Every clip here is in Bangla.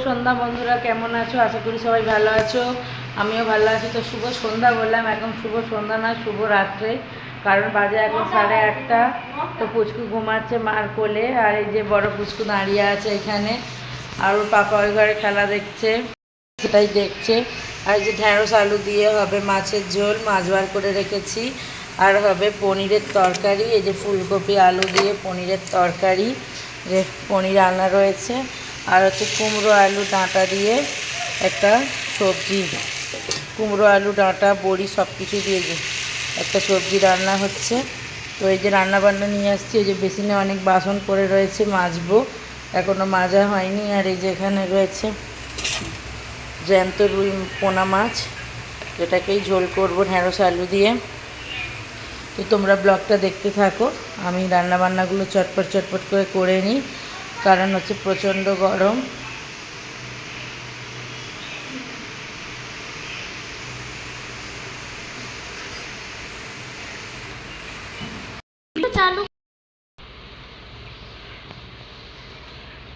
সন্ধ্যা বন্ধুরা, কেমন আছো? আশা করি সবাই ভালো আছো। আমিও ভালো আছি। তো শুভ সন্ধ্যা বললাম, এখন শুভ সন্ধ্যা না, শুভ রাত্রে। কারণ বাজে এখন 8:30। তো পুচকু ঘুমাচ্ছে মার কোলে, আর এই যে বড় পুচকু দাঁড়িয়ে আছে এখানে, আর ওর পাপা ওই ঘরে খেলা দেখছে, সেটাই দেখছে। আর এই যে ঢ্যাঁড়স আলু দিয়ে হবে মাছের ঝোল, মাছ বার করে রেখেছি। আর হবে পনিরের তরকারি, এই যে ফুলকপি আলু দিয়ে পনিরের তরকারি, যে পনির রান্না রয়েছে। আর হচ্ছে কুমড়ো আলু ডাঁটা দিয়ে একটা সবজি, কুমড়ো আলু ডাঁটা বড়ি সব কিছু দিয়ে একটা সবজি রান্না হচ্ছে। তো এই যে রান্না বান্না নিয়ে আসছি, এই যে বেসিনে অনেক বাসন পড়ে রয়েছে, মাজবো, এখনও মাজা হয়নি। আর এই যে এখানে রয়েছে জ্যান্ত রুই পোনা মাছ, যেটাকেই ঝোল করব ঢ্যাঁড়স আলু দিয়ে। তো তোমরা ব্লগটা দেখতে থাকো, আমি রান্নাবান্নাগুলো চটপট চটপট করে নিই, কারণ হচ্ছে প্রচণ্ড গরম।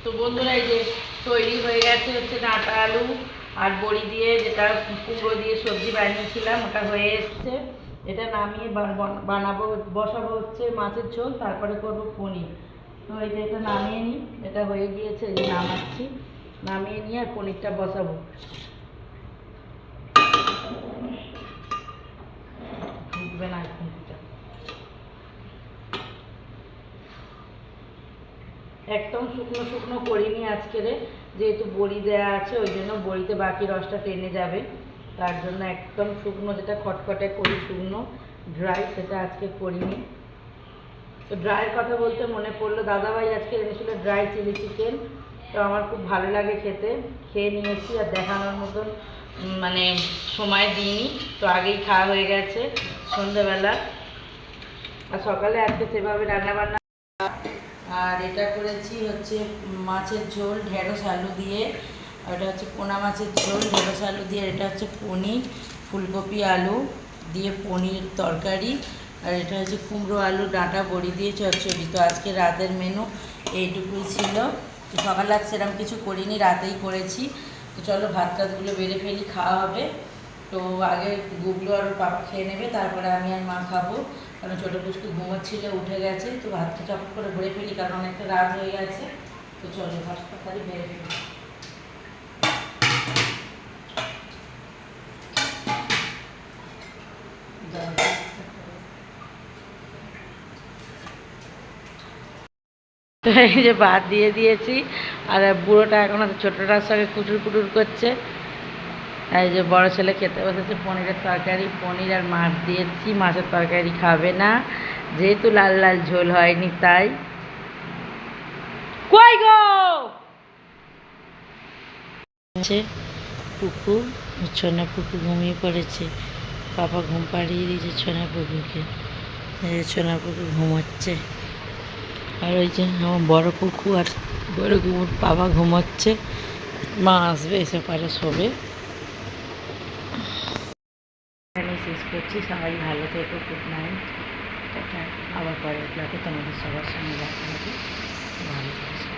তো বন্ধুরা, এই যে তৈরি হয়ে গেছে হচ্ছে ডাঁটা আলু আর বড়ি দিয়ে, যেটা কুমড়ো দিয়ে সবজি বানিয়েছিলাম, ওটা হয়ে এসছে। এটা নামিয়ে বানাবো, বসাবো হচ্ছে মাছের ঝোল, তারপরে করবো পনির। তো এই যে এটা নামিয়ে নিই, এটা হয়ে গিয়েছে, এই যে নামাচ্ছি, নামিয়ে নিয়ে আর পনিরটা বসাবো। ঢুকবে না পনিরটা, একদম শুকনো শুকনো করিনি আজকেরে, যেহেতু বড়ি দেওয়া আছে, ওই জন্য বড়িতে বাকি রসটা টেনে যাবে, তার জন্য একদম শুকনো, যেটা খটখটে করি শুকনো ড্রাই, সেটা আজকে করিনি। তো ড্রাইয়ের কথা বলতে মনে পড়লো, দাদাভাই আজকে এনেছিল ড্রাই চিলি চিকেন। তো আমার খুব ভালো লাগে খেতে, খেয়ে নিয়েছি, আর দেখানোর মতন মানে সময় দিইনি, তো আগেই খাওয়া হয়ে গেছে সন্ধ্যেবেলা। আর সকালে আজকে সেভাবে রান্নাবান্না। আর এটা করেছি হচ্ছে মাছের ঝোল ঢেঁড়স আলু দিয়ে, আর এটা হচ্ছে পোনা মাছের ঝোল ঢেঁড়স আলু দিয়ে, এটা হচ্ছে পনির ফুলকপি আলু দিয়ে পনির তরকারি, আর এটা হচ্ছে কুমড়ো আলু ডাঁটা বড়ি দিয়ে চচ্চড়ি। তো আজকে রাতের মেনু এইটুকুই ছিল। তো সকালে আজ সেরকম কিছু করিনি, রাতেই করেছি। তো চলো ভাত টাতগুলো বেড়ে ফেলি, খাওয়া হবে। তো আগে গুগলু আর পাপা খেয়ে নেবে, তারপরে আমি আর মা খাবো, কারণ ছোটো পুচকু ঘুমোচ্ছিল, উঠে গেছে। তো ভাতটা চপট করে ভরে ফেলি, কারণ অনেকটা রাত হয়ে গেছে। তো চলো ভাতটা খালি বেড়ে ফেলি। তো এই যে ভাত দিয়ে দিয়েছি, আর বুড়োটা এখন ছোটোটার সঙ্গে কুটুর কুটুর করছে। এই যে বড় ছেলে খেতে বসেছে পনিরের তরকারি, পনির আর মাছ দিয়েছি, মাছের তরকারি খাবে না, যেহেতু লাল লাল ঝোল হয়নি তাই। কই গো পুকুর, ছোনা পুকুর ঘুমিয়ে পড়েছে, পাপা ঘুম পাড়িয়ে দিয়েছে ছোনা পুকুরকে, ছোনা পুকুর ঘুমাচ্ছে। আর ওই যে আমার বড় পুকুর আর বড় কুকুর বাবা ঘুমাচ্ছে, মা আসবে, এসে পারে শোবে। এখানে শেষ করছি, সবাই ভালো থেকো, গুড নাইট, আবার পরের ব্লগে তোমাদের সবার সঙ্গে দেখা হবে। ভালো থেকো।